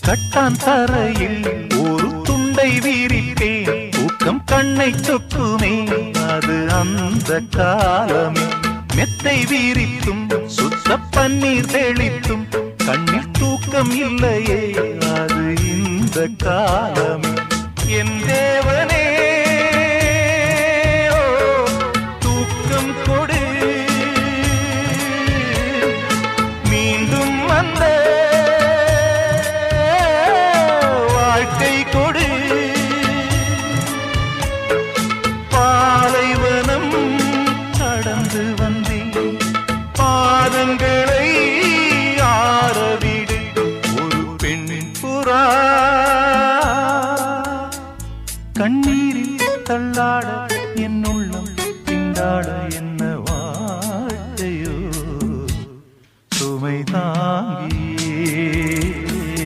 கட்டான் தரையில் ஒரு துண்டை வீரிப்பேன், தூக்கம் கண்ணை சொக்குமே அது அந்த காலமே. மெத்தை வீரித்தும் சுத்த பன்னீர் தெளித்தும் கண்ணில் தூக்கம் இல்லையே அது இந்த காலமே. என் தேவனே தூக்கம் கொடு, மீண்டும் வந்த வாழ்க்கை கொடு. பாலைவனம் கடந்து வந்தேன், பாதங்களை ஆரவிடு ஒரு பெண் புறா. கண்ணீரில் தள்ளாட என் உள்ளம் திண்டாட